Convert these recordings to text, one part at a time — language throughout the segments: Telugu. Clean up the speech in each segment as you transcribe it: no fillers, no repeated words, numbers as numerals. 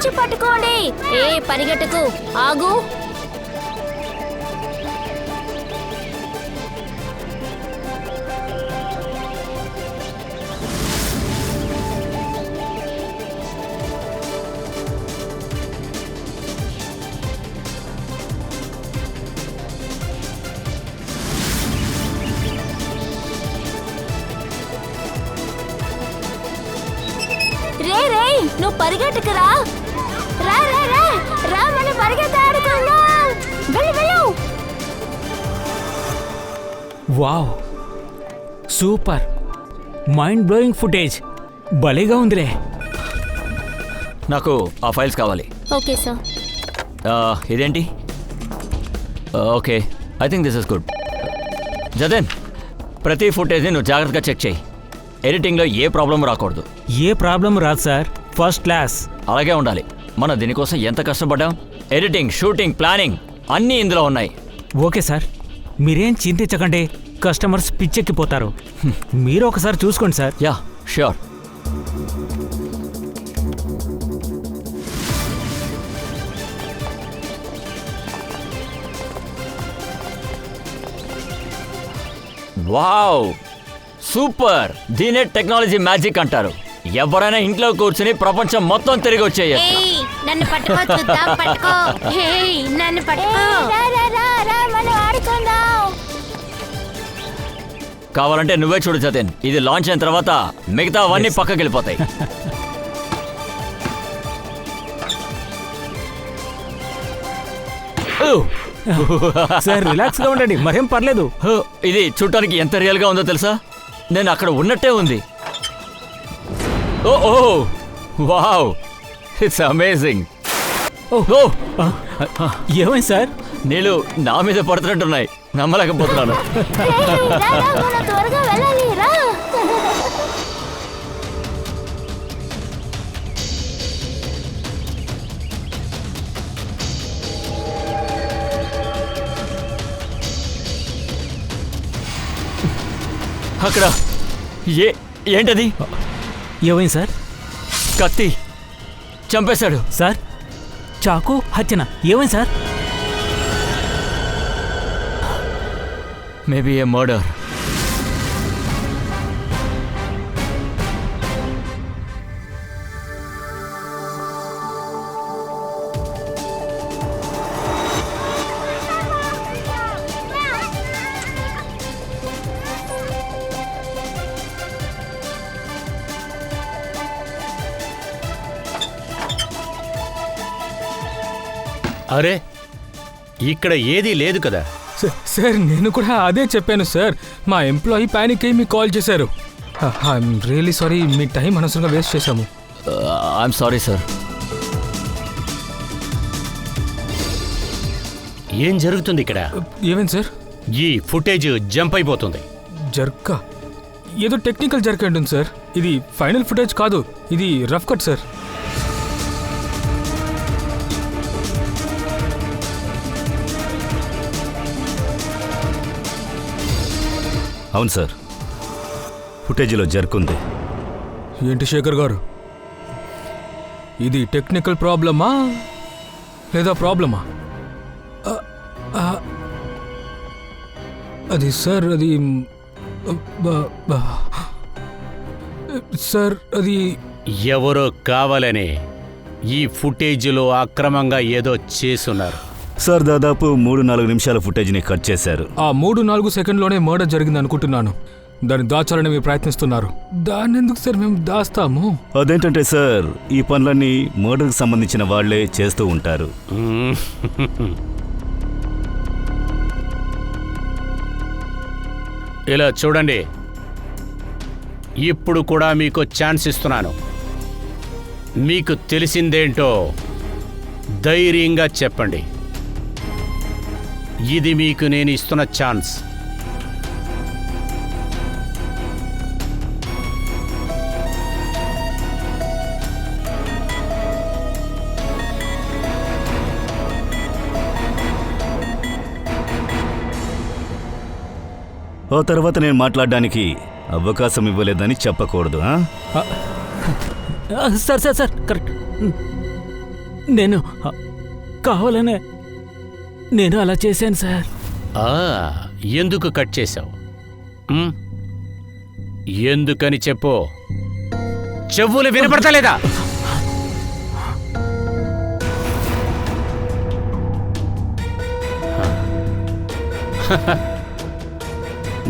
వచ్చి పట్టుకోండి. ఏ పరిగెట్టుకు, ఆగు. రే నువ్వు పరిగెట్టుకురా. రా రా రా రా, మనం పరిగెత్తాడుకుందాం. వెళ్ళు వెళ్ళు. Wow, super, mind blowing footage, భలేగా ఉందిరే. నాకు ఆ ఫైల్స్ కావాలి. Okay sir. ఇదేంటి? Okay, I think this is good. Jatan, ప్రతి ఫుటేజ్ని నువ్వు జాగ్రత్తగా చెక్ చేయి. ఎడిటింగ్లో ఏ ప్రాబ్లం రాకూడదు. ఏ ప్రాబ్లం రాదు సార్, ఫస్ట్ క్లాస్. అలాగే ఉండాలి. మనం దీనికోసం ఎంత కష్టపడ్డాం. ఎడిటింగ్, షూటింగ్, ప్లానింగ్ అన్నీ ఇందులో ఉన్నాయి. ఓకే సార్, మీరేం చింతించకండి, కస్టమర్స్ పిచ్చెక్కిపోతారు. మీరు ఒకసారి చూసుకోండి sir. Ya, sure. Wow, super. దీనే టెక్నాలజీ మ్యాజిక్ అంటారు. ఎవరైనా ఇంట్లో కూర్చుని ప్రపంచం మొత్తం తిరిగి వచ్చేయచ్చు. నన్ను పట్టుకో, చూద్దాం. పట్టుకో, నన్ను పట్టుకో. మనం ఆడుకుందాం. కావాలంటే నువ్వే చూడు జతన్, ఇది లాంచ్ అయిన తర్వాత మిగతా అవన్నీ పక్కకి వెళ్ళిపోతాయి. సార్ రిలాక్స్గా ఉండండి, మరేం పర్లేదు. ఇది చూడటానికి ఎంత రియల్గా ఉందో తెలుసా? నేను అక్కడ ఉన్నట్టే ఉంది. ఓ ఓ వావ్, ఇట్స్ అమేజింగ్. ఓహో, ఏమైంది సార్? నీళ్ళు నా మీద పడుతున్నట్టున్నాయి, నమ్మలేకపోతున్నాను. త్వరగా వెళ్ళాలి, రా. అక్కడ ఏంటది? ఏమైంది సార్? కత్తి, చంపేశాడు. సార్, చాకు హత్యన, ఏమైంది సార్? మేబీ ఏ మర్డర్. అరే, ఇక్కడ ఏదీ లేదు కదా. సార్, నేను కూడా అదే చెప్పాను సార్. మా ఎంప్లాయీ ప్యానిక్ అయ్యి మీకు కాల్ చేశారు. I'm really sorry, me time అనవసరంగా వేస్ట్ చేశాము. I'm sorry sir. ఏం జరుగుతుంది ఇక్కడ? ఏమైంది సార్? ఈ ఫుటేజ్ జంప్ అయిపోతుంది. జర్కా, ఏదో టెక్నికల్ జర్క్ ఉంటుంది సార్. ఇది ఫైనల్ ఫుటేజ్ కాదు, ఇది రఫ్ కట్ సార్. అవును సార్, ఫుటేజీలో జర్కుంది. ఏంటి శేఖర్ గారు, ఇది టెక్నికల్ ప్రాబ్లమా లేదా ప్రాబ్లమా? అది సార్, అది సార్, అది ఎవరో కావాలని ఈ ఫుటేజ్లో అక్రమంగా ఏదో చేసున్నారు. సార్, దాదాపు 3-4 నిమిషాల ఫుటేజ్ని కట్ చేశారు. ఆ 3-4 సెకండ్లోనే మర్డర్ జరిగింది అనుకుంటున్నాను. దాన్ని దాచాలని మీరు ప్రయత్నిస్తున్నారు. దాన్ని ఎందుకు సార్ మేము దాస్తాము? అదేంటంటే సార్, ఈ పనులన్నీ మర్డర్కి సంబంధించిన వాళ్లే చేస్తూ ఉంటారు. ఇలా చూడండి, ఇప్పుడు కూడా మీకు ఛాన్స్ ఇస్తున్నాను. మీకు తెలిసిందేంటో ధైర్యంగా చెప్పండి. ఇది మీకు నేను ఇస్తున్న ఛాన్స్. ఆ తర్వాత నేను మాట్లాడడానికి అవకాశం ఇవ్వలేదని చెప్పకూడదు. Sir sir sir, correct. నేను కావాలనే నేను అలా చేశాను సార్. ఆ, ఎందుకు కట్ చేశావు? ఎందుకని చెప్పు. చెవులు వినపడతలేదా?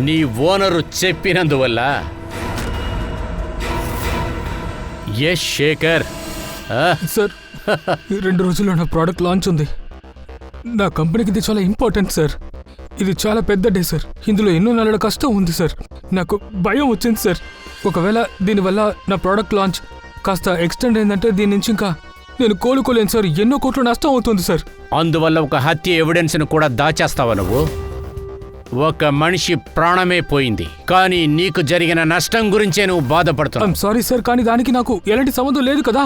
నీ ఓనరు చెప్పినందువల్ల. ఎస్ శేఖర్. సార్ 2 రోజుల్లో నా ప్రోడక్ట్ లాంచ్ ఉంది. నా కంపెనీకి ఇది చాలా ఇంపార్టెంట్ సార్. ఇది చాలా పెద్ద డే సార్. ఇందులో ఎన్నో నెలల కష్టం ఉంది సార్. నాకు భయం వచ్చింది సార్. ఒకవేళ దీనివల్ల నా ప్రోడక్ట్ లాంచ్ కాస్త ఎక్స్టెండ్ అయిందంటే దీని నుంచి ఇంకా నేను కోలుకోలేను సార్. ఎన్నో కోట్ల నష్టం అవుతుంది సార్. అందువల్ల ఒక హత్య ఎవిడెన్స్ను కూడా దాచేస్తావా నువ్వు? ఒక మనిషి ప్రాణమే పోయింది, కానీ నీకు జరిగిన నష్టం గురించే నువ్వు బాధపడుతున్నావు. సారీ సార్, కానీ దానికి నాకు ఎలాంటి సంబంధం లేదు కదా.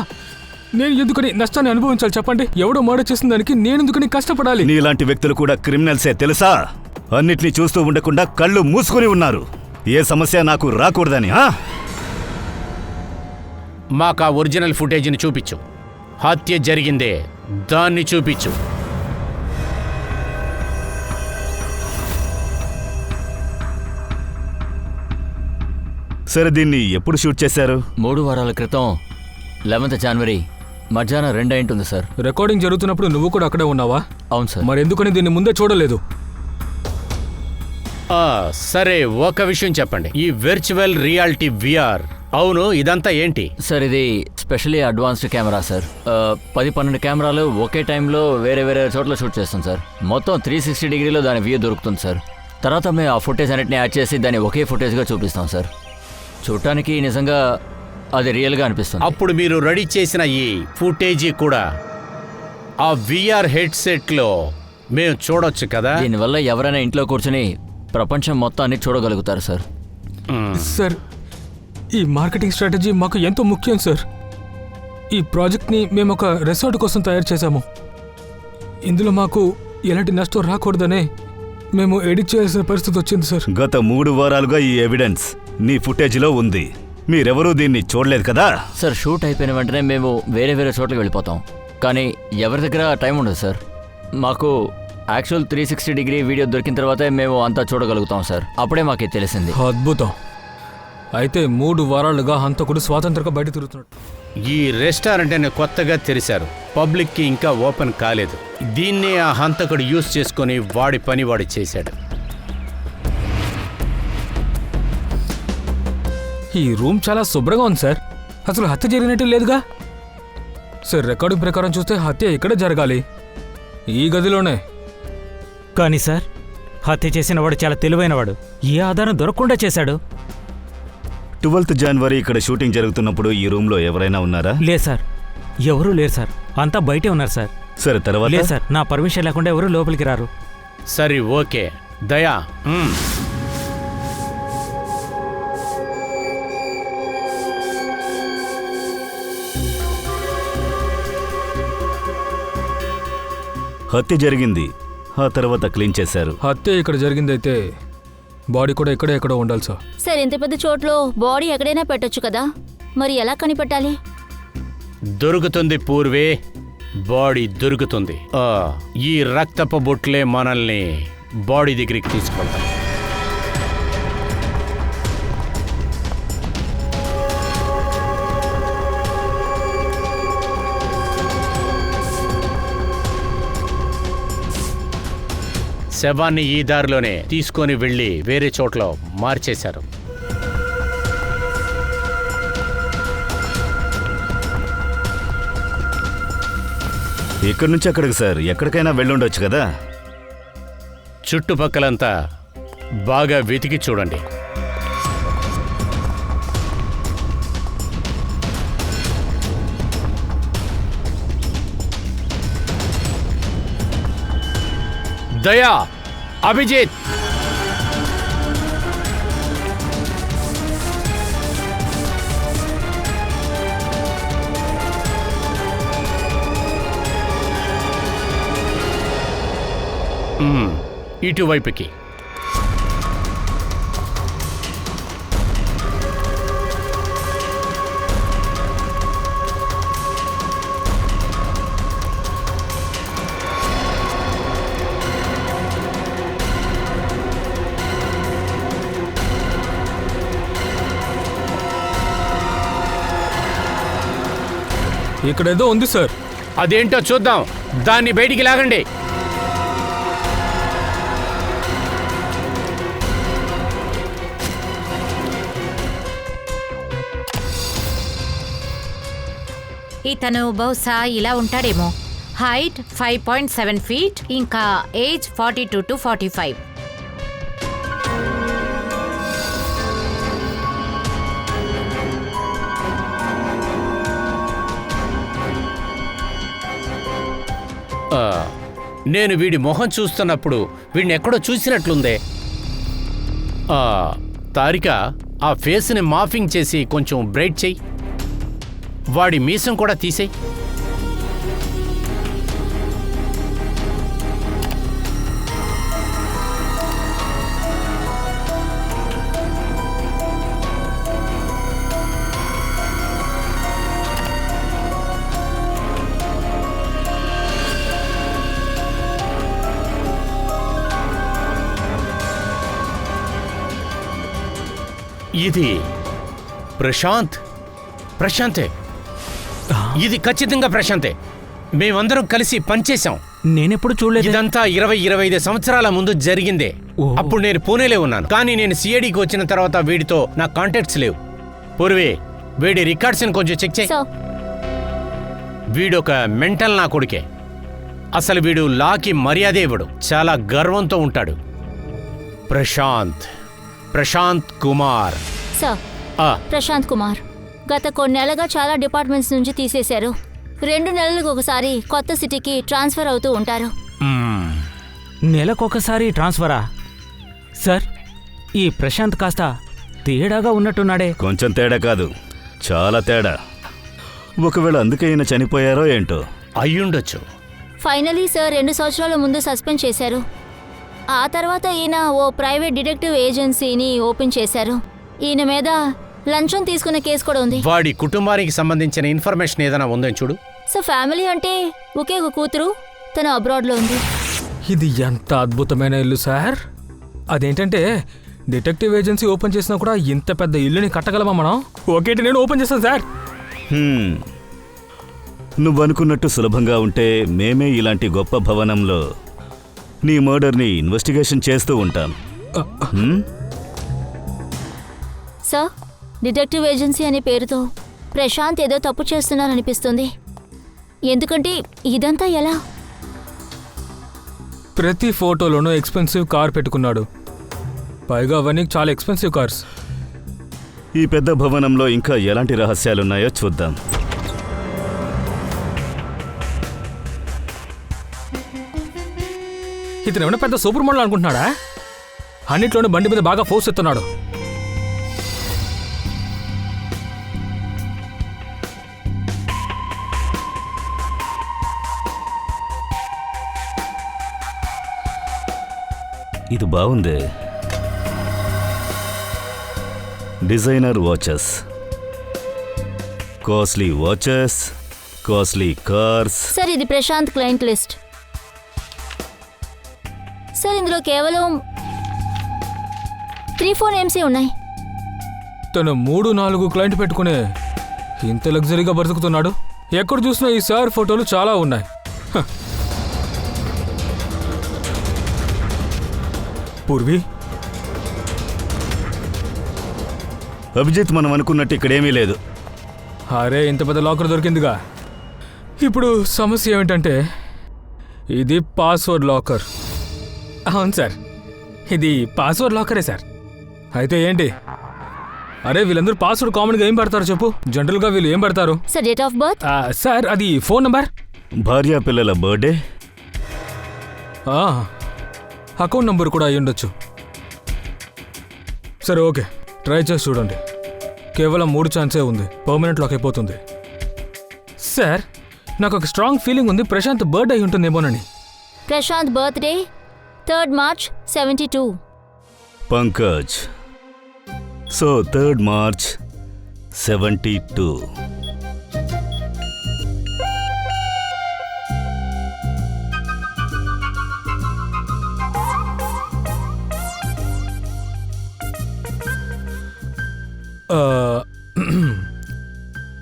నేను ఎందుకని నష్టాన్ని అనుభవించాలి చెప్పండి? ఎవడో మర్డర్ చేసిన దానికి నేను ఎందుకని కష్టపడాలి? నీలాంటి వ్యక్తులు కూడా క్రిమినల్సే తెలుసా? అన్నిటినీ చూస్తూ ఉండకుండా కళ్ళు మూసుకుని ఉన్నారు. ఏ సమస్య నాకు రాకూడదని. మాకు ఆ ఒరిజినల్ ఫుటేజ్ని చూపించు. హత్య జరిగిందే, దాన్ని చూపించు. సరే, దీన్ని ఎప్పుడు షూట్ చేశారు? 3 వారాల క్రితం 11th జనవరి మధ్యాహ్నం 2 అయింటుంది సార్. రికార్డింగ్ జరుగుతున్నప్పుడు నువ్వు కూడా అక్కడే ఉన్నావా? అవును సార్. మరి ఎందుకని దీన్ని ముందే చూడలేదు? సరే, ఒక విషయం చెప్పండి. ఈ విర్చువల్ రియాలిటీ VR, అవును, ఇదంతా ఏంటి? సార్ ఇది స్పెషల్లీ అడ్వాన్స్డ్ కెమెరా సార్. 10-12 కెమెరాలు ఒకే టైంలో వేరే వేరే చోట్ల షూట్ చేస్తాం సార్. మొత్తం 360 డిగ్రీలో దాని వ్యూ దొరుకుతుంది సార్. తర్వాత మేము ఆ ఫుటేజ్ అన్నిటిని యాడ్ చేసి దాన్ని ఒకే ఫుటేజ్గా చూపిస్తాం సార్. చూడటానికి నిజంగా అది రియల్గా అనిపిస్తుంది. అప్పుడు మీరు రెడీ చేసిన ఈ ఫుటేజీ కూడా ఆ VR హెడ్సెట్లో మేము చూడొచ్చు కదా? దీనివల్ల ఎవరైనా ఇంట్లో కూర్చొని ప్రపంచం మొత్తాన్ని చూడగలుగుతారు సార్. సార్, ఈ మార్కెటింగ్ స్ట్రాటజీ మాకు ఎంతో ముఖ్యం సార్. ఈ ప్రాజెక్ట్ని మేము ఒక రిసార్ట్ కోసం తయారు చేశాము. ఇందులో మాకు ఎలాంటి నష్టం రాకూడదనే మేము ఎడిట్ చేయాల్సిన పరిస్థితి వచ్చింది సార్. గత 3 వారాలుగా ఈ ఎవిడెన్స్ నీ ఫుటేజ్లో ఉంది. మీరెవరూ దీన్ని చూడలేదు కదా? సార్ షూట్ అయిపోయిన వెంటనే మేము వేరే వేరే చోట్లకి వెళ్ళిపోతాం. కానీ ఎవరి దగ్గర టైం ఉండదు సార్. మాకు యాక్చువల్ 360 డిగ్రీ వీడియో దొరికిన తర్వాతే మేము అంతా చూడగలుగుతాం సార్. అప్పుడే మాకు తెలిసింది. అద్భుతం. అయితే 3 వారాలుగా హంతకుడు స్వాతంత్రంగా బయట తిరుగుతున్నాడు. ఈ రెస్టారెంట్ కొత్తగా తెరిచారు, పబ్లిక్కి ఇంకా ఓపెన్ కాలేదు. దీన్నే ఆ హంతకుడు యూజ్ చేసుకొని వాడి పని వాడు చేశాడు. ఈ రూమ్ చాలా శుభ్రంగా ఉంది సార్. అసలు హత్య జరిగినట్టు లేదుగా సార్. రికార్డింగ్ ప్రకారం చూస్తే హత్య ఇక్కడే జరగాలి, ఈ గదిలోనే. కానీ సార్, హత్య చేసిన వాడు చాలా తెలివైనవాడు. ఏ ఆధారం దొరకకుండా చేశాడు. 12th జనవరి ఇక్కడ షూటింగ్ జరుగుతున్నప్పుడు ఈ రూమ్లో ఎవరైనా ఉన్నారా? లేదు సార్, ఎవరూ లేరు సార్. అంతా బయటే ఉన్నారు సార్. సరే, తర్వాత? లేదు సార్, నా పర్మిషన్ లేకుండా ఎవరూ లోపలికి రారు. సరే, ఓకే. దయా, హత్య జరిగింది, ఆ తర్వాత క్లీన్ చేశారు. హత్య ఇక్కడ జరిగిందైతే బాడీ కూడా ఇక్కడే ఎక్కడో ఉండాలి సార్. సార్, ఇంత పెద్ద చోట్లో బాడీ ఎక్కడైనా పెట్టొచ్చు కదా, మరి ఎలా కనిపెట్టాలి? దొరుకుతుంది పూర్వే, బాడీ దొరుకుతుంది. ఈ రక్తపు బొట్లే మనల్ని బాడీ దగ్గరికి తీసుకెళ్తాం. శవాన్ని ఈ దారిలోనే తీసుకొని వెళ్ళి వేరే చోట్ల మార్చేశారు. ఇక్కడి నుంచి అక్కడికి సార్, ఎక్కడికైనా వెళ్ళుండొచ్చు కదా? చుట్టుపక్కలంతా బాగా వెతికి చూడండి. దయా, అభిజిత్, ఇటువైపుకి. ఇక్కడేదో ఉంది సార్. అదేంటో చూద్దాం. దాన్ని బయటికి లాగండి. ఇతను బహుశా ఇలా ఉంటాడేమో. హైట్ 5.7 ఫీట్, ఇంకా ఏజ్ 42 to 45. నేను వీడి మొహం చూస్తున్నప్పుడు వీడిని ఎక్కడో చూసినట్లుందే. తారిక, ఆ ఫేస్ని మాఫింగ్ చేసి కొంచెం బ్రైట్ చెయ్యి. వాడి మీసం కూడా తీసేయి. ఇది ప్రశాంతే. ఇది ఖచ్చితంగా ప్రశాంతే. మేమందరం కలిసి పనిచేశాం. నేనెప్పుడు చూడలేదు. ఇదంతా 20-25 సంవత్సరాల ముందు జరిగిందే. అప్పుడు నేను పూణేలో ఉన్నాను. కానీ నేను సిఐడికి వచ్చిన తర్వాత వీడితో నా కాంటాక్ట్స్ లేవు. పూర్వే, వీడి రికార్డ్స్ని కొంచెం చెక్ చేయి. సార్ వీడొక మెంటల్ నా కొడుకే. అసలు వీడు లాకి మర్యాదే ఇవ్వడు. చాలా గర్వంతో ఉంటాడు. ప్రశాంత్ కుమార్. సార్ ప్రశాంత్ కుమార్ గత కొన్నేళ్లుగా చాలా డిపార్ట్మెంట్స్ నుంచి తీసేశారు. 2 నెలలకు ఒకసారి కొత్త సిటీకి ట్రాన్స్ఫర్ అవుతూ ఉంటారు. నెలకొకసారి ట్రాన్స్ఫరా? సార్, ఈ ప్రశాంత్ కాస్త తేడాగా ఉన్నట్టున్నాడే. కొంచెం తేడా కాదు, చాలా తేడా. ఒకవేళ అందుకే ఈయన చనిపోయారో ఏంటో. అయ్యుండొచ్చు. ఫైనలీ సార్ 2 సంవత్సరాల ముందు సస్పెండ్ చేశారు. ఆ తర్వాత ఈయన ఓ ప్రైవేట్ డిటెక్టివ్ ఏజెన్సీని ఓపెన్ చేశారు. ఈయన మీద లంచం తీసుకునే కేసు కూడా ఉంది. వాడి కుటుంబానికి సంబంధించిన ఇన్ఫర్మేషన్ ఏదైనా ఉందని చూడు. సో ఫ్యామిలీ అంటే ఒకే ఒక కూతురు, తను అబ్రాడ్లో ఉంది. ఇది ఎంత అద్భుతమైన ఇల్లు సార్. అదేంటంటే డిటెక్టివ్ ఏజెన్సీ ఓపెన్ చేసినా కూడా ఇంత పెద్ద ఇల్లుని కట్టగలమా మనం? ఓకేటి, నేను ఓపెన్ చేస్తాను సార్. నువ్వనుకున్నట్టు సులభంగా ఉంటే మేమే ఇలాంటి గొప్ప భవనంలో నీ మర్డర్ని ఇన్వెస్టిగేషన్ చేస్తూ ఉంటాం. సార్, డిటెక్టివ్ ఏజెన్సీ అనే పేరుతో ప్రశాంత్ ఏదో తప్పు చేస్తున్నారనిపిస్తుంది. ఎందుకంటే ఇదంతా ఎలా? ప్రతి ఫోటోలోనూ ఎక్స్పెన్సివ్ కార్ పెట్టుకున్నాడు. పైగా అవన్నీ చాలా ఎక్స్పెన్సివ్ కార్స్. ఈ పెద్ద భవనంలో ఇంకా ఎలాంటి రహస్యాలున్నాయో చూద్దాం. ఇతను ఏమైనా పెద్ద సూపర్ మోడల్ అనుకుంటున్నాడా? అన్నిట్లోనూ బండి మీద బాగా ఫోర్స్ ఎత్తున్నాడు. ఇది బాగుంది. Designer watches, costly watches, costly cars. Sir, ఇది ప్రశాంత్ క్లయింట్ లిస్ట్. సార్, ఇందులో కేవలం 3-4 నేమ్సే ఉన్నాయి. తను 3-4 క్లయింట్ పెట్టుకునే ఇంత లగ్జరీగా బ్రతుకుతున్నాడు. ఎక్కడ చూసినా ఈ సార్ ఫోటోలు చాలా ఉన్నాయి. పూర్వి, అభిజిత్, మనం అనుకున్నట్టు ఇక్కడేమీ లేదు. అరే, ఇంత పెద్ద లాకర్ దొరికిందిగా. ఇప్పుడు సమస్య ఏమిటంటే ఇది పాస్వర్డ్ లాకర్. అవును సార్, ఇది పాస్వర్డ్ లాకరే సార్. అయితే ఏంటి? అరే, వీళ్ళందరూ పాస్వర్డ్ కామన్గా ఏం పెడతారు చెప్పు? జనరల్గా వీళ్ళు ఏం పెడతారు? Sir, date of birth. Sir, అది ఫోన్ నంబర్, భార్యా పిల్లల బర్త్డే, అకౌంట్ నంబర్ కూడా అయ్యి ఉండొచ్చు. సరే, ఓకే, ట్రై చేసి చూడండి. కేవలం 3 ఛాన్సే ఉంది. పర్మనెంట్ లాక్ అయిపోతుంది. సార్, నాకు ఒక స్ట్రాంగ్ ఫీలింగ్ ఉంది ప్రశాంత్ బర్త్డే అయి ఉంటుందేమోనని. Prashant birthday 3rd March 72. Pankaj. So 3rd March 72.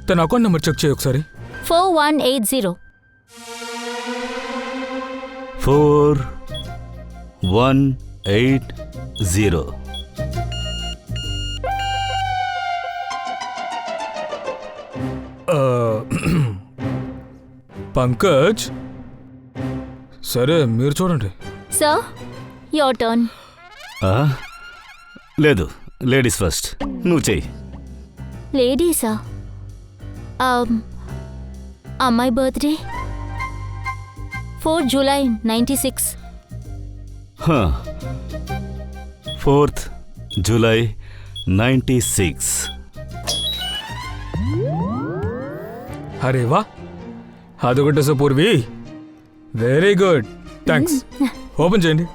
తన అకౌంట్ నెంబర్ చెక్ చేయి ఒకసారి. 4180. 4180. పంకజ్, సరే మీరు చూడండి. Sir, your turn. ఆ? లేదు, లేడీస్ ఫస్ట్. నువ్వు చెయ్యి. లేడీసా? అమ్మాయి బర్త్డే 4 July 96. 4th July 96. అరే వా, అదొకటి so Purvi. Very good, thanks. Open చేయండి.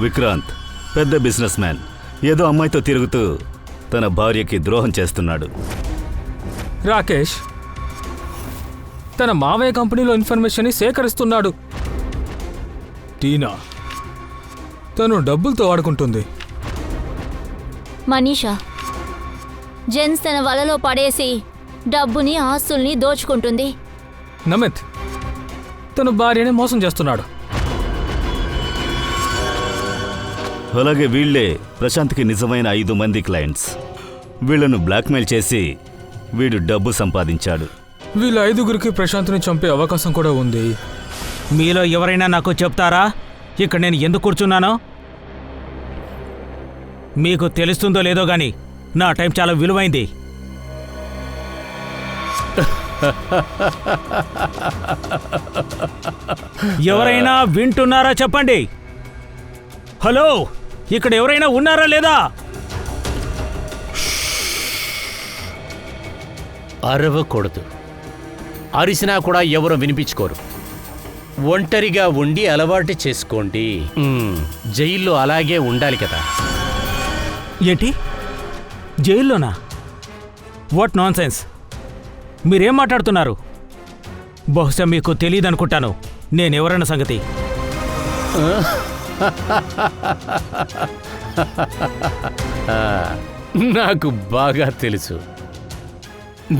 విక్రాంత్ పెద్ద బిజినెస్ మ్యాన్ ఏదో అమ్మాయితో తిరుగుతూ తన భార్యకి ద్రోహం చేస్తున్నాడు. రాకేష్ తన మావయ్య కంపెనీలో ఇన్ఫర్మేషన్ సేకరిస్తున్నాడు. టీనా తను డబ్బులతో ఆడుకుంటుంది. మనీషా జెన్స్ తన వలలో పడేసి డబ్బుని ఆస్తుల్ని దోచుకుంటుంది. నమిత్ తన భార్యని మోసం చేస్తున్నాడు. అలాగే వీళ్లే ప్రశాంత్కి నిజమైన 5 మంది క్లయింట్స్. వీళ్లను బ్లాక్మెయిల్ చేసి వీడు డబ్బు సంపాదించాడు. వీళ్ళ 5గురికి ప్రశాంత్ని చంపే అవకాశం కూడా ఉంది. మీలో ఎవరైనా నాకు చెప్తారా ఇక్కడ నేను ఎందుకు కూర్చున్నానో? మీకు తెలుస్తుందో లేదో గాని నా టైం చాలా విలువైంది. ఎవరైనా వింటున్నారా చెప్పండి. హలో, ఇక్కడ ఎవరైనా ఉన్నారా లేదా? అరవకూడదు. అరిసినా కూడా ఎవరు వినిపించుకోరు. ఒంటరిగా ఉండి అలవాటు చేసుకోండి. జైల్లో అలాగే ఉండాలి కదా. ఏంటి, జైల్లోనా? What non sense! మీరేం మాట్లాడుతున్నారు? బహుశా మీకు తెలియదనుకుంటాను నేనెవరన్న సంగతి. నాకు బాగా తెలుసు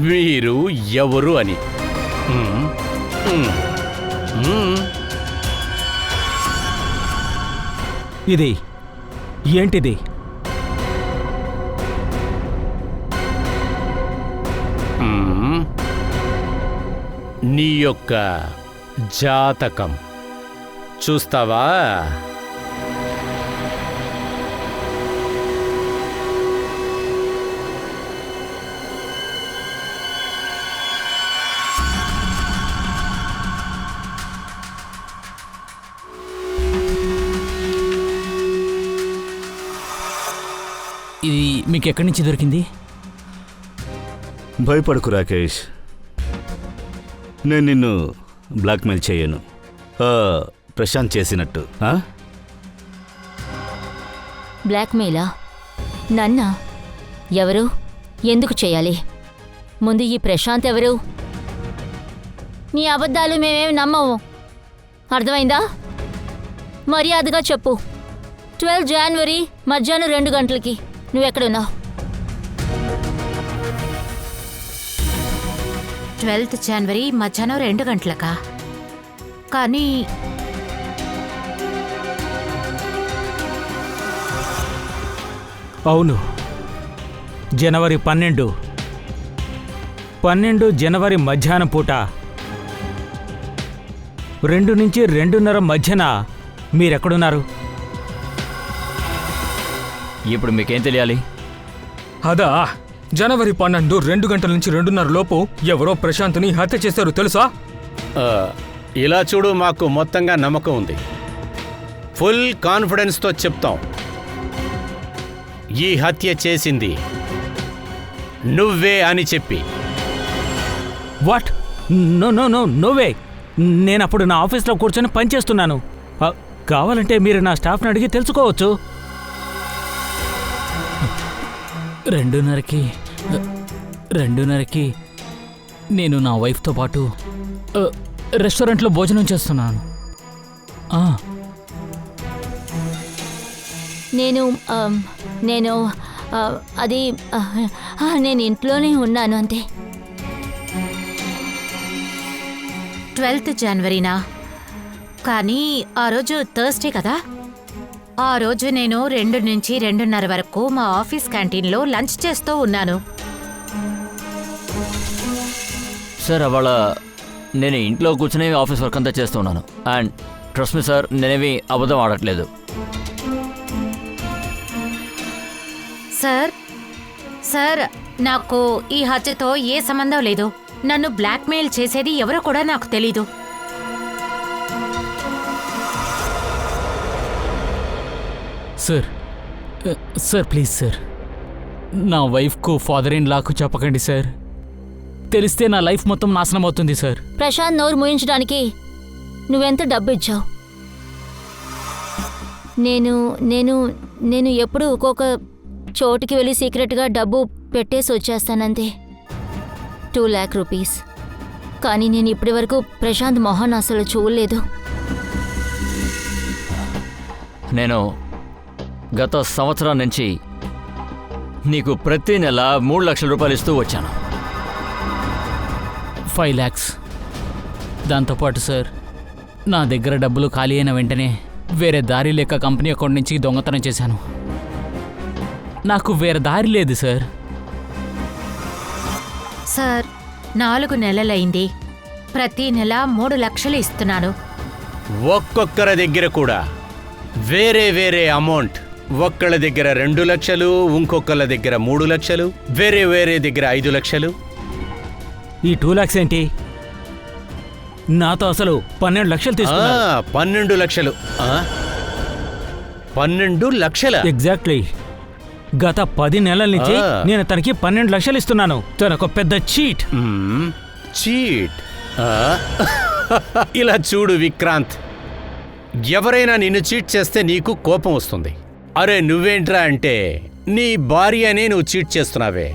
మీరు ఎవరు అని. ఇది ఏంటిది? నీ యొక్క జాతకం చూస్తావా? ఇది మీకు ఎక్కడి నుంచి దొరికింది? భయపడకు రాకేష్, నేను నిన్ను బ్లాక్మెయిల్ చేయను. ప్రశాంత్ చేసినట్టు. బ్లాక్మెయిలా? నన్నా? ఎవరు? ఎందుకు చేయాలి? ముందు ఈ ప్రశాంత్ ఎవరు? నీ అబద్ధాలు మేమేమి నమ్మము, అర్థమైందా? మర్యాదగా చెప్పు. 12 January మధ్యాహ్నం 2 గంటలకి నువ్వెక్కడున్నావు? 12th January మధ్యాహ్నం 2 గంటలకా? కానీ అవును, జనవరి 12 జనవరి మధ్యాహ్నం పూట 2 నుంచి 2:30 మధ్యన మీరెక్కడున్నారు? ఇప్పుడు మీకేం తెలియాలి? అదా, జనవరి 12 2 గంటల నుంచి 2:30 లోపు ఎవరో ప్రశాంత్ని హత్య చేశారు తెలుసా? ఇలా చూడు, మాకు మొత్తంగా నమ్మకం ఉంది. ఫుల్ కాన్ఫిడెన్స్తో చెప్తాం. ఈ హత్య చేసింది నువ్వే అని చెప్పి. What? No no no no way. నేను అప్పుడు నా ఆఫీస్లో కూర్చొని పనిచేస్తున్నాను. కావాలంటే మీరు నా స్టాఫ్ని అడిగి తెలుసుకోవచ్చు. 2:30కి నేను నా వైఫ్తో పాటు రెస్టారెంట్లో భోజనం చేస్తున్నాను. నేను నేను అది నేను ఇంట్లోనే ఉన్నాను అంతే. 12th జనవరినా? కానీ ఆ రోజు థర్స్డే కదా. ఆ రోజు నేను 2 నుంచి 2:30 వరకు మా ఆఫీస్ క్యాంటీన్లో లంచ్ చేస్తూ ఉన్నాను. సార్ అవాళ నేను ఇంట్లో కూర్చుని ఆఫీస్ వర్క్ అంతా చేస్తూ ఉన్నాను. అండ్ ట్రస్ట్ మీ సార్, నేనేవి అబద్ధం ఆడట్లేదు. సార్ నాకు ఈ హత్యతో ఏ సంబంధం లేదు. నన్ను బ్లాక్మెయిల్ చేసేది ఎవరో కూడా నాకు తెలీదు. సార్ ప్లీజ్ సార్, నా వైఫ్కు ఫాదర్ ఇన్ లాకు చెప్పకండి సార్. తెలిస్తే నా లైఫ్ మొత్తం నాశనం అవుతుంది సార్. ప్రశాంత్ నోరు మూయించడానికి నువ్వెంత డబ్బు ఇచ్చావు? నేను నేను నేను ఎప్పుడు ఒక్కొక్క చోటుకి వెళ్ళి సీక్రెట్గా డబ్బు పెట్టేసి వచ్చేస్తానంతే. 2 lakh rupees. కానీ నేను ఇప్పటి వరకు ప్రశాంత్ మొహన్ అసలు చూడలేదు. నేను గత సంవత్సరం నుంచి నీకు ప్రతి నెల 3 లక్షల రూపాయలు ఇస్తూ వచ్చాను. 5 lakhs. దాంతోపాటు సార్, నా దగ్గర డబ్బులు ఖాళీ అయిన వెంటనే వేరే దారి లేక కంపెనీ అకౌంట్ నుంచి దొంగతనం చేశాను. నాకు వేరే దారి లేదు సార్. సార్ 4 నెలలైంది. ప్రతి నెల 3 లక్షలు ఇస్తున్నాను. ఒక్కొక్కరి దగ్గర కూడా వేరే వేరే అమౌంట్. ఒక్కళ్ళ దగ్గర 2 లక్షలు, ఇంకొకళ్ళ దగ్గర 3 లక్షలు, వేరే వేరే దగ్గర 5 లక్షలు. ఈ 2 lakhs ఏంటి? నాతో అసలు 12 లక్షలు తీసుకున్నారు. 12 లక్షలు. 12 లక్షల? ఎగ్జాక్ట్లీ. గత 10 నెలల నుంచి నేను తనకి 12 లక్షలు ఇస్తున్నాను. తనకు పెద్ద చీట్. చీట్? ఇలా చూడు విక్రాంత్, ఎవరైనా నిన్ను చీట్ చేస్తే నీకు కోపం వస్తుంది. అరే నువ్వేంట్రా అంటే నీ భార్యనే నువ్వు చీట్ చేస్తున్నావే,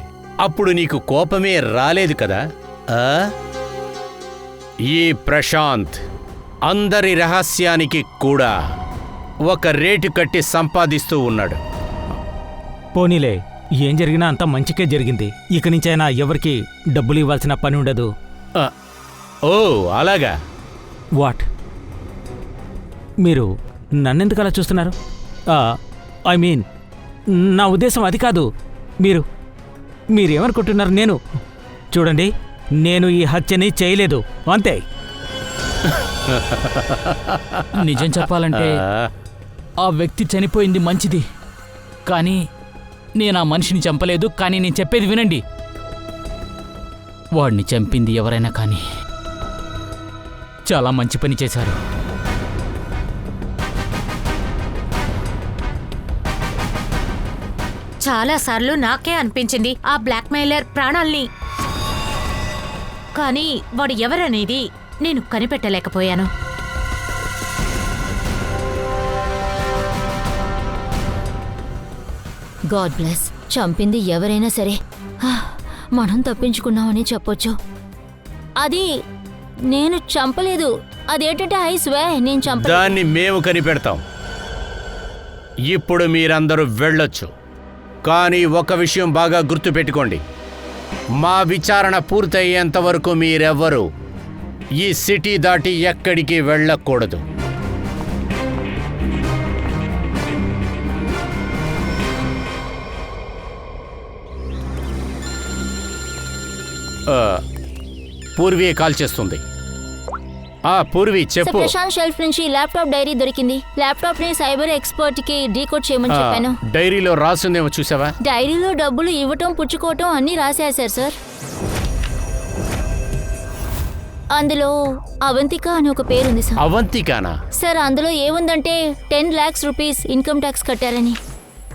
అప్పుడు నీకు కోపమే రాలేదు కదా. ఈ ప్రశాంత్ అందరి రహస్యానికి కూడా ఒక రేటు కట్టి సంపాదిస్తూ ఉన్నాడు. పోనీలే, ఏం జరిగినా అంతా మంచికే జరిగింది. ఇక నుంచైనా ఎవరికి డబ్బులు ఇవ్వాల్సిన పని ఉండదు. ఓ అలాగా? వాట్? మీరు నన్నెందుకు అలా చూస్తున్నారు? ఐ మీన్, నా ఉద్దేశం అది కాదు. మీరేమనుకుంటున్నారు? చూడండి, నేను ఈ హత్యని చేయలేదు, అంతే. నిజం చెప్పాలంటే ఆ వ్యక్తి చనిపోయింది మంచిది, కానీ నేను ఆ మనిషిని చంపలేదు. కానీ నేను చెప్పేది వినండి, వాడిని చంపింది ఎవరైనా కానీ చాలా మంచి పని చేశారు. చాలాసార్లు నాకే అనిపించింది ఆ బ్లాక్మెయిలర్ ప్రాణాల్ని, కానీ వాడు ఎవరనేది నేను కనిపెట్టలేకపోయాను. God bless. చంపింది ఎవరైనా సరే మనం తప్పించుకున్నామని చెప్పొచ్చు. అది నేను చంపలేదు. అదేంటంటే ఐ స్వేర్ నేను చంపలేదు. దాన్ని మేము కనిపెడతాం. ఇప్పుడు మీరందరూ వెళ్ళొచ్చు. కానీ ఒక విషయం బాగా గుర్తుపెట్టుకోండి, మా విచారణ పూర్తయ్యేంత వరకు మీరెవ్వరూ ఈ సిటీ దాటి ఎక్కడికి వెళ్ళకూడదు. పూర్వీ కాల్ చేస్తుంది. పూర్వీ చెప్పు. ప్రశాంత్ షెల్ఫ్ నుంచి ల్యాప్టాప్ డైరీ దొరికింది. ల్యాప్టాప్ ని సైబర్ ఎక్స్పర్ట్ కి డీకోడ్ చేయమని చెప్పాను. డైరీలో రాసిందేమో చూసావా? డైరీలో డబ్బులు ఇవ్వటం పుచ్చుకోవటం అన్నీ రాసేశారు సార్. అందులో అవంతిక అని ఒక పేరుంది సార్. అవంతికానా? సార్ అందులో ఏముందంటే 10 lakhs rupees ఇన్కమ్ ట్యాక్స్ కట్టారని.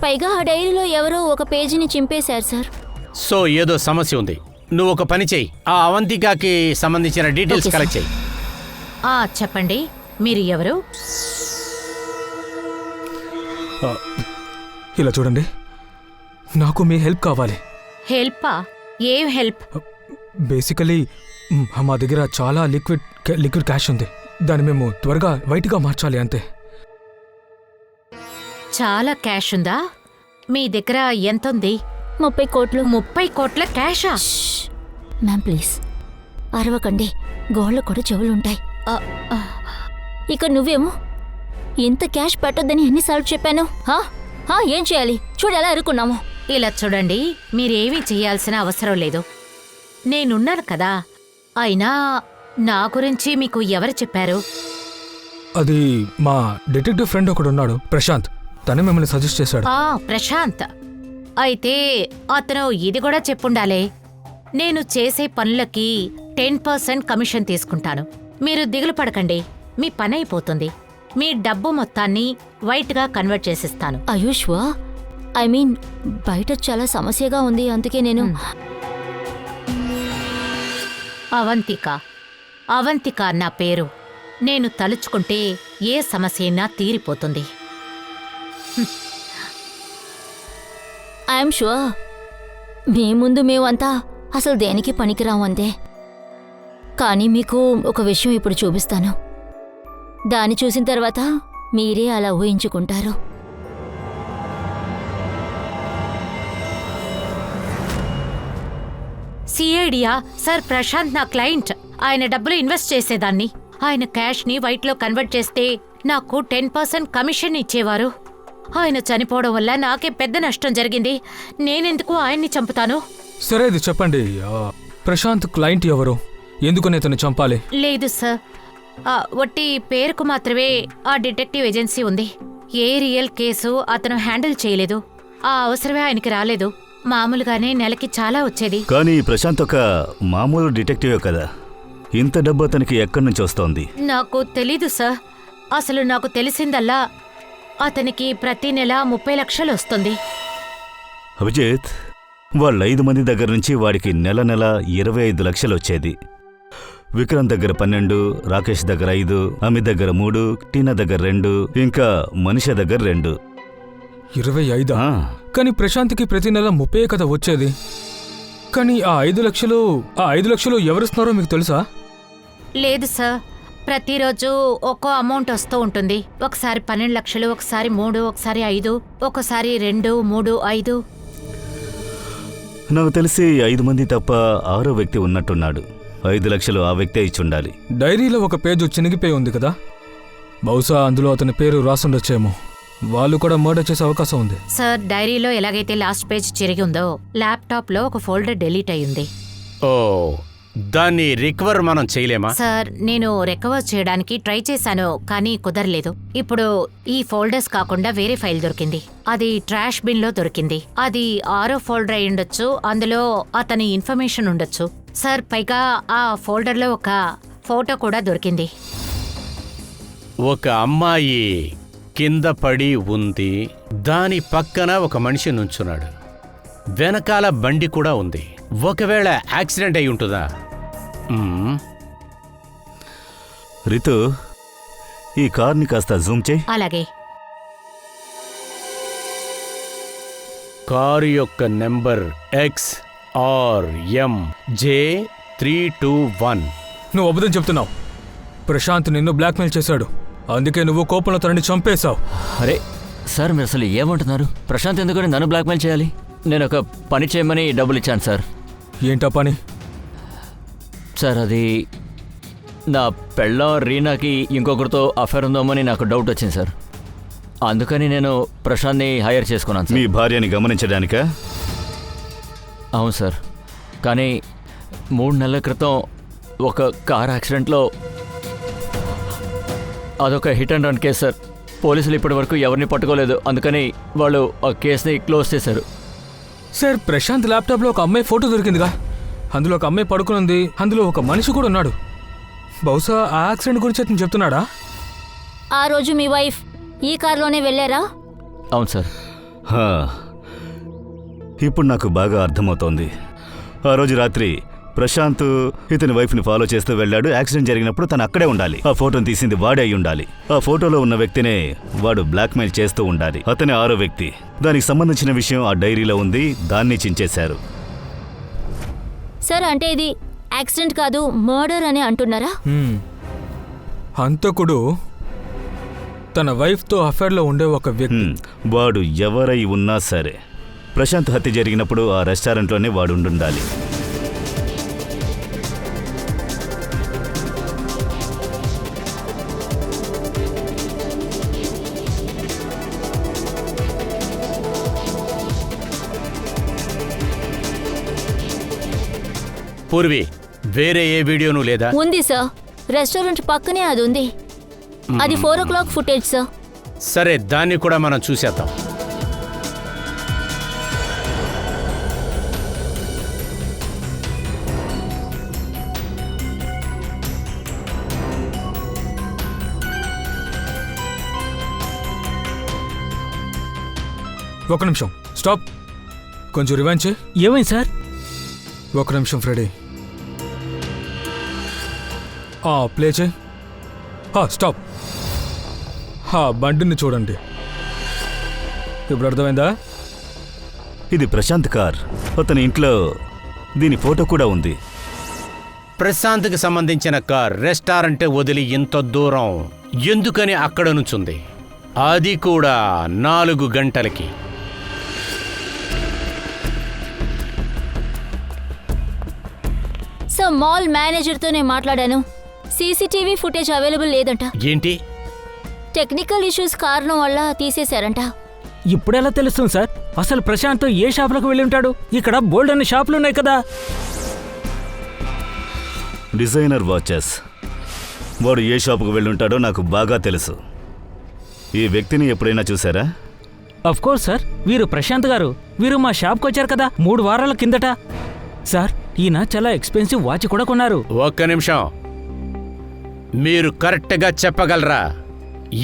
పైగా ఆ డైరీలో ఎవరో ఒక పేజీని చింపేశారు సార్. సో ఏదో సమస్య ఉంది. నువ్వు ఒక పని చెయ్యి, ఆ అవంతికకి సంబంధించిన డీటెయిల్స్ Okay, కలెక్ట్ sir. చెయ్యి. చెప్పండి, మీరు ఎవరు? ఇలా చూడండి, నాకు మీ హెల్ప్ కావాలి. హెల్పా? ఏం హెల్ప్? బేసికలీ మా దగ్గర చాలా లిక్విడ్ క్యాష్ ఉంది. దాన్ని మేము త్వరగా వైట్గా మార్చాలి అంతే. చాలా క్యాష్ ఉందా? మీ దగ్గర ఎంతుంది? 30 కోట్లు. 30 కోట్ల క్యాషా? మ్యామ్ ప్లీజ్ అరవకండి, గోళ్ళ కూడా చెవులుంటాయి. ఆ, ఆ, ఇక నువ్వేమో ఇంత క్యాష్ పెట్టొద్దని ఎన్నిసార్లు చెప్పాను? ఏం చేయాలి చూడు, ఎలా అరుకున్నాము. ఇలా చూడండి, మీరేమీ చేయాల్సిన అవసరం లేదు, నేనున్నాను కదా. అయినా నా గురించి మీకు ఎవరు చెప్పారు? అది మా డిటెక్టివ్ ఫ్రెండ్ ఒకడు ఉన్నాడు, ప్రశాంత్. తనే మిమ్మల్ని సజెస్ట్ చేశాడు. ప్రశాంత్. అయితే అతను ఇది కూడా చెప్పుండాలే, నేను చేసే పనులకి 10% కమిషన్ తీసుకుంటాను. మీరు దిగులు పడకండి, మీ పని అయిపోతుంది. మీ డబ్బు మొత్తాన్ని వైట్గా కన్వర్ట్ చేసిస్తాను. ఆయుష్వా, ఐ మీన్ బయట చాలా సమస్యగా ఉంది, అందుకే నేను అవంతిక నా పేరు. నేను తలుచుకుంటే ఏ సమస్య అయినా తీరిపోతుంది. ఐఎమ్ షూర్ మీ ముందు మేమంతా అసలు దేనికి పనికిరాము అంతే. కానీ మీకు ఒక విషయం ఇప్పుడు చూపిస్తాను, దాన్ని చూసిన తర్వాత మీరే అలా ఊహించుకుంటారు. సిఐడియా? సార్, ప్రశాంత్ నా క్లయింట్. ఆయన డబ్బులు ఇన్వెస్ట్ చేసేదాన్ని. ఆయన క్యాష్ని వైట్లో కన్వర్ట్ చేస్తే నాకు 10% కమిషన్ ఇచ్చేవారు. ఆయన చనిపోవడం వల్ల నాకే పెద్ద నష్టం జరిగింది. నేనెందుకు ఆయన్ని చంపుతాను? సరే, ఇది చెప్పండి, ప్రశాంత్ క్లయింట్ ఎవరు? ఎందుకు అతన్ని చంపాలి? లేదు సార్, వట్టి పేరుకు మాత్రమే ఆ డిటెక్టివ్ ఏజెన్సీ ఉంది. ఏ రియల్ కేసు అతను హ్యాండిల్ చేయలేదు. ఆ అవసరమే ఆయనకి రాలేదు. మామూలుగానే నెలకి చాలా వచ్చేది. కానీ ప్రశాంత్ ఒక మామూలు డిటెక్టివే కదా, ఇంత డబ్బు అతనికి ఎక్కడి నుంచి వస్తోంది? నాకు తెలీదు సార్. అసలు నాకు తెలిసిందల్లా అతనికి ప్రతి నెల 30 లక్షలు వస్తుంది. అభిజిత్, వాళ్ళ 5 మంది దగ్గర నుంచి వాడికి నెల 25 లక్షలు వచ్చేది. విక్రమ్ దగ్గర 12, రాకేష్ దగ్గర 5, అమిత్ దగ్గర 3, టీనా దగ్గర 2, ఇంకా మనిషా దగ్గర 2. 25? ఆ, కానీ ప్రశాంత్కి ప్రతి నెల 30 కదా వచ్చేది. కానీ ఆ 5 లక్షలు ఎవరిస్తున్నారో మీకు తెలుసా? లేదు సార్, ప్రతిరోజు ఒక్కో అమౌంట్ వస్తూ ఉంటుంది. ఒకసారి 12 లక్షలు, ఒకసారి 3, ఒకసారి 5, ఒకసారి 2, 3, 5. నాకు తెలిసి 5 మంది తప్ప 6వ వ్యక్తి ఉన్నట్టున్నాడు. 5 లక్షలు ఆ వ్యక్తే ఇచ్చుండాలి. డైరీలో ఒక పేజు చినిగిపోయి ఉంది కదా, బహుశా అందులో అతని పేరు రాసుండొచ్చేమో. వాళ్ళు కూడా మర్డర్ చేసే అవకాశం ఉంది. సార్, డైరీలో ఎలాగైతే లాస్ట్ పేజ్ చిరిగి ఉందో, ల్యాప్టాప్లో ఒక ఫోల్డర్ డిలీట్ అయ్యింది. ఓ, దాన్ని రికవర్ మనం చేయలేమా? సార్, నేను రికవర్ చేయడానికి ట్రై చేశాను, కానీ కుదరలేదు. ఇప్పుడు ఈ ఫోల్డర్స్ కాకుండా వేరే ఫైల్ దొరికింది. అది ట్రాష్ బిన్లో దొరికింది. అది 6వ ఫోల్డర్ అయి ఉండొచ్చు. అందులో అతని ఇన్ఫర్మేషన్ ఉండొచ్చు. సార్, పైగా ఆ ఫోల్డర్లో ఒక ఫోటో కూడా దొరికింది. ఒక అమ్మాయి కింద పడి ఉంది, దాని పక్కన ఒక మనిషి నుంచున్నాడు, వెనకాల బండి కూడా ఉంది. ఒకవేళ యాక్సిడెంట్ అయి ఉంటుందా? రితు, ఈ కార్ని కాస్త జూమ్ చేయి. అలాగే. కారు యొక్క నెంబర్ XRMJ321. నువ్వు అబద్ధం చెప్తున్నావు. ప్రశాంత్ నిన్ను బ్లాక్మెయిల్ చేశాడు, అందుకే నువ్వు కోపంలో తనని చంపేశావు. అరే సార్, మీరు అసలు ఏమంటున్నారు? ప్రశాంత్ ఎందుకని నన్ను బ్లాక్మెయిల్ చేయాలి? నేను ఒక పని చేయమని డబ్బులు ఇచ్చాను సార్. ఏంటా పని? సార్, అది నా పెళ్ళం రీనాకి ఇంకొకరితో అఫైర్ ఉందామని నాకు డౌట్ వచ్చింది సార్. అందుకని నేను ప్రశాంత్ని హైర్ చేసుకున్నాను మీ సార్. భార్యని గమనించడానికా? అవును సార్, కానీ 3 నెలల క్రితం ఒక కార్ యాక్సిడెంట్లో, అదొక hit and run case sir. పోలీసులు ఇప్పటి వరకు ఎవరిని పట్టుకోలేదు, అందుకని వాళ్ళు ఆ కేసుని క్లోజ్ చేశారు. సార్, ప్రశాంత్ ల్యాప్టాప్లో ఒక అమ్మాయి ఫోటో దొరికిందిగా, అందులో ఒక అమ్మాయి పడుకునుంది, అందులో ఒక మనిషి కూడా ఉన్నాడు. బహుశా ఆ యాక్సిడెంట్ గురించి అతను చెప్తున్నాడా? ఆ రోజు మీ వైఫ్ ఈ కారులోనే వెళ్ళారా? అవును సార్. హా, ఇప్పుడు నాకు బాగా అర్థమవుతోంది. ఆ రోజు రాత్రి ప్రశాంత్ ఇతని వైఫ్ని ఫాలో చేస్తూ వెళ్ళాడు. యాక్సిడెంట్ జరిగినప్పుడు తను అక్కడే ఉండాలి. ఆ ఫోటోని తీసింది వాడే అయి ఉండాలి. ఆ ఫోటోలో ఉన్న వ్యక్తినే వాడు బ్లాక్మెయిల్ చేస్తూ ఉండాలి. అతనే 6వ వ్యక్తి. దానికి సంబంధించిన విషయం ఆ డైరీలో ఉంది. దాన్ని చించేశారు. సార్ అంటే ఇది యాక్సిడెంట్ కాదు మర్డర్ అని అంటున్నారా? హంతకుడు తన వైఫ్తో అఫైర్లో ఉండే ఒక వ్యక్తి. వాడు ఎవరై ఉన్నా సరే ప్రశాంత్ హత్య జరిగినప్పుడు ఆ రెస్టారెంట్లోనే వాడు ఉండాలి. పూర్వి, వేరే ఏ వీడియోను లేదా? ఉంది సార్, రెస్టారెంట్ పక్కనే అది ఉంది. అది 4 o'clock ఫుటేజ్ సార్. సరే, దాన్ని కూడా మనం చూసేద్దాం. ఒక నిమిషం స్టాప్. కొంచెం రివైండ్ చేయి. ఏమైంది సార్? ఒక నిమిషం ఫ్రెడీ. ప్లే చేయి. స్టాప్. బండిని చూడండి. ఇప్పుడు అర్థమైందా? ఇది ప్రశాంత్ కార్. అతని ఇంట్లో దీని ఫోటో కూడా ఉంది. ప్రశాంత్కి సంబంధించిన కార్ రెస్టారెంట్ వదిలి ఇంత దూరం ఎందుకని అక్కడ నుంచుంది? అది కూడా 4 గంటలకి. సార్ మాల్ మేనేజర్తో నేను మాట్లాడాను. సీసీటీవీ ఫుటేజ్ అవైలబుల్ లేదంట. ఏంటి? టెక్నికల్ ఇష్యూస్ కారణం వల్ల తీసేశారంట. ఇప్పుడెలా తెలుస్తుంది సార్? అసలు ప్రశాంత్ ఏ షాపులకు వెళ్ళి ఉంటాడు? ఇక్కడ బోల్డ్ అనే షాపులు ఉన్నాయి కదా. Designer watches. వాడు ఏ షాపుకు వెళ్ళుంటాడో నాకు బాగా తెలుసు. ఈ వ్యక్తిని ఎప్పుడైనా చూసారా? అఫ్ కోర్స్ సార్, వీరు ప్రశాంత్ గారు. వీరు మా షాప్కి వచ్చారు కదా 3 వారాల కిందట. సార్, ఈయన చాలా ఎక్స్పెన్సివ్ వాచ్ కూడా కొన్నారు. ఒక్క నిమిషం, మీరు కరెక్ట్గా చెప్పగలరా?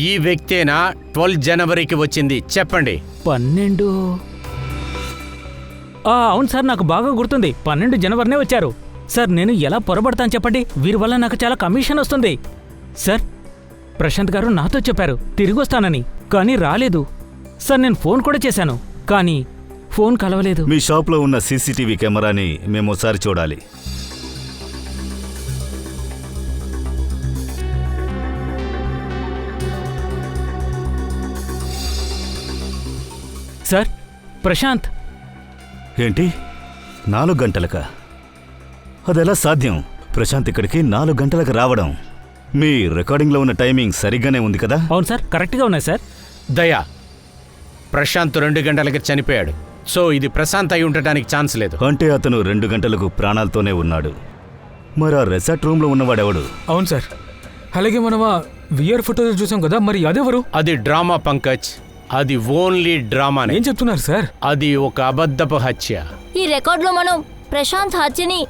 ఈ వ్యక్తేనా 12 జనవరికి వచ్చింది? చెప్పండి. 12. అవును సార్, నాకు బాగా గుర్తుంది. 12 జనవరినే వచ్చారు. సార్, నేను ఎలా పొరపడతాను చెప్పండి? వీరి వల్ల నాకు చాలా కమిషన్ వస్తుంది. సార్, ప్రశాంత్ గారు నాతో చెప్పారు తిరిగి వస్తానని, కానీ రాలేదు. సార్, నేను ఫోన్ కూడా చేశాను, కానీ ఫోన్ కలవలేదు. మీ షాప్లో ఉన్న సీసీటీవీ కెమెరాని మేము ఒకసారి చూడాలి. సార్, ప్రశాంత్. ఏంటి 4 గంటలకా? అదెలా సాధ్యం? ప్రశాంత్ ఇక్కడికి 4 గంటలకు రావడం. మీ రికార్డింగ్లో ఉన్న టైమింగ్ సరిగ్గానే ఉంది కదా? అవును సార్, కరెక్ట్గా ఉన్నాయి సార్. దయా, ప్రశాంత్ 2 గంటలకి చనిపోయాడు. సో ఇది ప్రశాంత్ అయి ఉండటానికి ఛాన్స్ లేదు. అంటే అతను 2 గంటలకు ప్రాణాలతోనే ఉన్నాడు. మరి ఆ రెసార్ట్ రూమ్లో ఉన్నవాడెవడు? అవును సార్, అలాగే మనం విఆర్ ఫోటోలు చూసాం కదా, మరి అదెవరు? అది డ్రామా పంకజ్. అది ఓన్లీ డ్రామానే. ఏం చెప్తున్నారు సార్? అది ఒక అబద్ధపు హత్య. ఈ రికార్డులో మనం ప్రశాంత్ హత్యని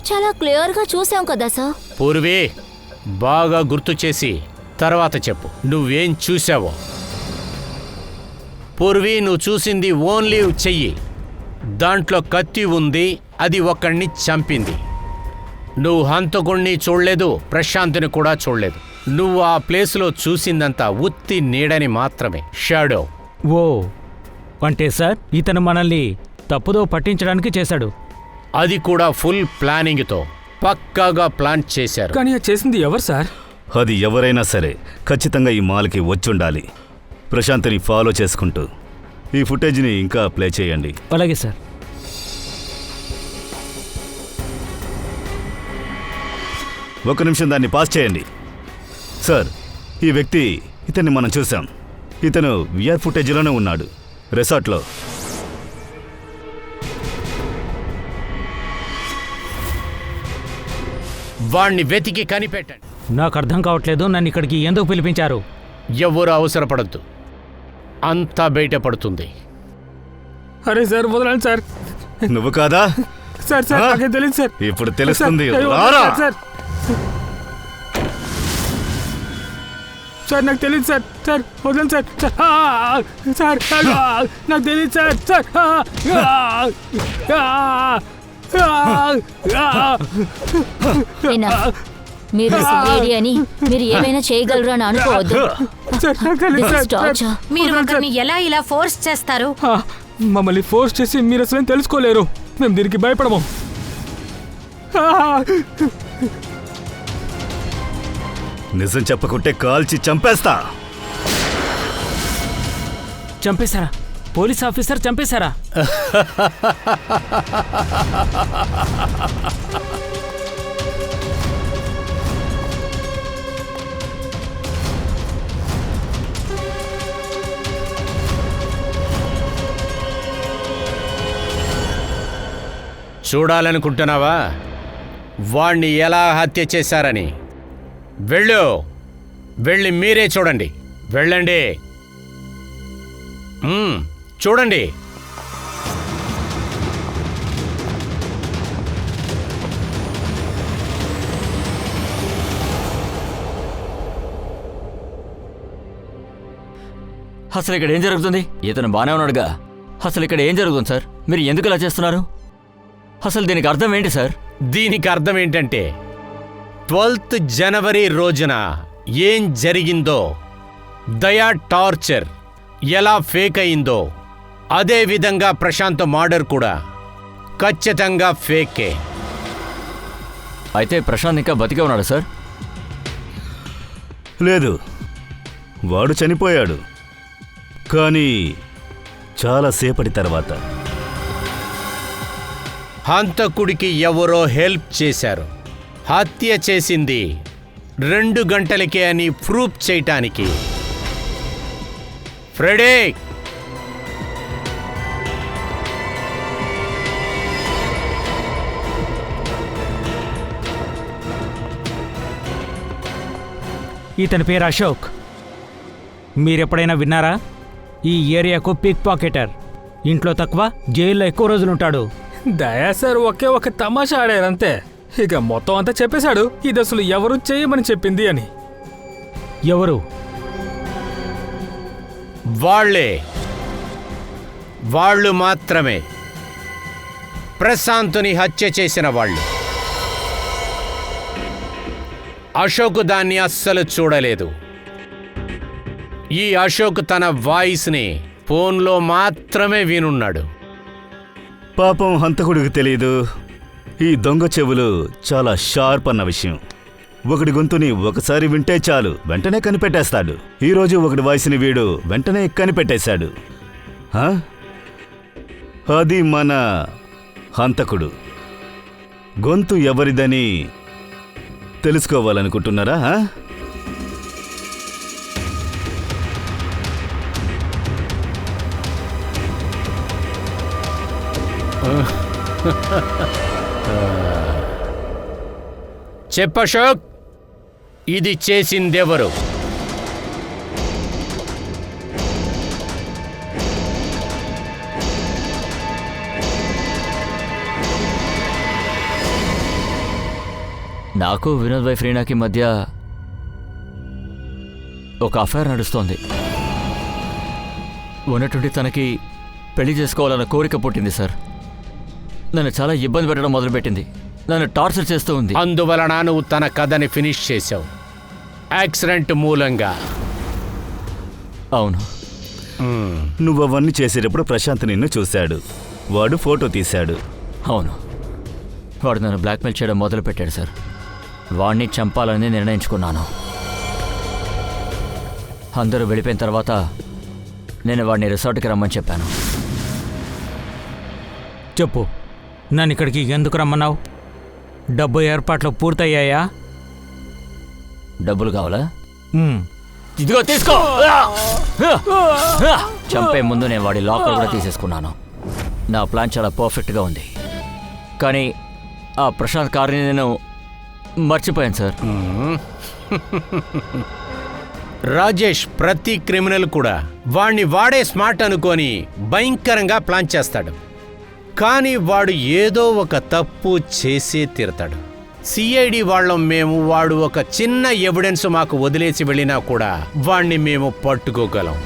చాలా క్లియర్గా చూసాం కదా సార్. పూర్వే, బాగా గుర్తు చేసి తర్వాత చెప్పు నువ్వేం చూసావో. పూర్వీ, నువ్వు చూసింది ఓన్లీ చెయ్యి. దాంట్లో కత్తి ఉంది. అది ఒకడిని చంపింది. నువ్వు హంతకుణ్ణి చూడలేదు, ప్రశాంత్ని కూడా చూడలేదు. నువ్వు ఆ ప్లేస్లో చూసిందంతా ఉత్తి నీడని మాత్రమే, షాడో. ఓ, అంటే సార్ ఇతను మనల్ని తప్పుదో పట్టించడానికి చేశాడు. అది కూడా ఫుల్ ప్లానింగ్తో పక్కాగా ప్లాన్ చేశారు. కానీ అది చేసింది ఎవరు సార్? అది ఎవరైనా సరే ఖచ్చితంగా ఈ మాల్కి వచ్చుండాలి. ప్రశాంత్ని ఫాలో చేసుకుంటూ ఈ ఫుటేజ్ని ఇంకా ప్లే చేయండి. అలాగే సార్. ఒక నిమిషం దాన్ని పాస్ చేయండి. సార్, ఈ వ్యక్తి ఇతన్ని మనం చూసాం. ఇతను విఆర్ ఫుటేజ్లోనే ఉన్నాడు, రిసార్ట్లో. వాణ్ణి వెతికి కనిపెట్టండి. నాకు అర్థం కావట్లేదు, నన్ను ఇక్కడికి ఎందుకు పిలిపించారు? ఎవరు అవసరపడద్దు, అంతా బయటపడుతుంది. అరే సార్, వదలండి సార్. నువ్వు కాదా? సార్ సార్, నాకేం తెలియదు సార్. ఇప్పుడు తెలుస్తుంది. సార్, రారా. సార్ సార్ నాకు తెలియదు సార్. సార్ వదలండి సార్. సార్ నాకు తెలియదు సార్. మీరు లేడీ అని మీరు ఏమైనా చేయగలరు అని అనుకోవద్దు. This is torture. మీరు ఒకరిని ఎలా ఇలా ఫోర్స్ చేస్తారు? మమ్మల్ని ఫోర్స్ చేసి మీరు అసలు తెలుసుకోలేరు. మేము దీనికి భయపడము. నిజం చెప్పకుంటే కాల్చి చంపేస్తా. చంపేశారా? Police officer చంపేశారా? చూడాలనుకుంటున్నావా వాణ్ణి ఎలా హత్య చేశారని? వెళ్ళి మీరే చూడండి. వెళ్ళండి, చూడండి. అసలు ఇక్కడ ఏం జరుగుతుంది? ఇతను బాగానే ఉన్నాడుగా. అసలు ఇక్కడ ఏం జరుగుతుంది సార్? మీరు ఎందుకు ఇలా చేస్తున్నారు? అసలు దీనికి అర్థం ఏంటి సార్? దీనికి అర్థం ఏంటంటే 12th జనవరి రోజున ఏం జరిగిందో, దయా టార్చర్ ఎలా ఫేక్ అయిందో, అదే విధంగా ప్రశాంత్ మర్డర్ కూడా ఖచ్చితంగా ఫేకే. అయితే ప్రశాంత్ ఇంకా బతికే ఉన్నాడు సార్? లేదు, వాడు చనిపోయాడు. కానీ చాలాసేపటి తర్వాత హంతకుడికి ఎవరో హెల్ప్ చేశారు. హత్య చేసింది 2 గంటలకే అని ప్రూఫ్ చేయటానికి. ఫ్రెడీ, ఇతని పేరు అశోక్. మీరెప్పుడైనా విన్నారా? ఈ ఏరియాకు పిక్ పాకెటర్. ఇంట్లో తక్కువ, జైల్లో ఎక్కువ రోజులుంటాడు. దయా సార్ ఒకే ఒక తమాషా ఆడారంతే. ఇక మొత్తం అంతా చెప్పేశాడు ఇది అసలు ఎవరు చేయమని చెప్పింది అని. ఎవరు? వాళ్ళు మాత్రమే ప్రశాంత్ని హత్య చేసిన వాళ్ళు. అశోక్ దాన్ని అస్సలు చూడలేదు. ఈ అశోక్ తన వాయిస్ని ఫోన్లో మాత్రమే వినున్నాడు. పాపం హంతకుడికి తెలియదు ఈ దొంగ చెవులు చాలా షార్ప్ అన్న విషయం. ఒకడి గొంతుని ఒకసారి వింటే చాలు, వెంటనే కనిపెట్టేస్తాడు. ఈరోజు ఒకడి వాయిస్ని వీడు వెంటనే కనిపెట్టేశాడు. అది మన హంతకుడు. గొంతు ఎవరిదని తెలుసుకోవాలనుకుంటున్నారా? చెప్పశోక్, ఇది చేసిందెవరు? నాకు వినోద్ భాయ్ ఫ్రీనాకి మధ్య ఒక అఫైర్ నడుస్తోంది. ఉన్నటువంటి తనకి పెళ్లి చేసుకోవాలన్న కోరిక పుట్టింది సార్. నన్ను చాలా ఇబ్బంది పెట్టడం మొదలుపెట్టింది. నన్ను టార్చర్ చేస్తూ ఉంది. అందువలన నువ్వు తన కథని ఫినిష్ చేశావు, యాక్సిడెంట్ మూలంగా. అవును. నువ్వు అవన్నీ చేసేటప్పుడు ప్రశాంత్ నిన్ను చూశాడు. వాడు ఫోటో తీశాడు. అవును, వాడు నన్ను బ్లాక్మెయిల్ చేయడం మొదలుపెట్టాడు సార్. వాడిని చంపాలని నిర్ణయించుకున్నాను. అందరూ వెళ్ళిపోయిన తర్వాత నేను వాడిని రిసార్ట్కి రమ్మని చెప్పాను. చెప్పు, నన్ను ఇక్కడికి ఎందుకు రమ్మన్నావు? డబ్బు ఏర్పాట్లు పూర్తయ్యాయా? డబ్బులు కావాలా? ఇదిగో తీసుకో. చంపే ముందు నేను వాడి లాకర్ కూడా తీసేసుకున్నాను. నా ప్లాన్ చాలా పర్ఫెక్ట్గా ఉంది. కానీ ఆ ప్రశాంత్ కార్ని నేను మర్చిపోయాను సార్. రాజేష్ ప్రతి క్రిమినల్ కూడా వాణ్ణి వాడే స్మార్ట్ అనుకొని భయంకరంగా ప్లాన్ చేస్తాడు. కానీ వాడు ఏదో ఒక తప్పు చేసే తీరతాడు. సిఐడి వాళ్ళం మేము. వాడు ఒక చిన్న ఎవిడెన్స్ మాకు వదిలేసి వెళ్ళినా కూడా వాణ్ణి మేము పట్టుకోగలం.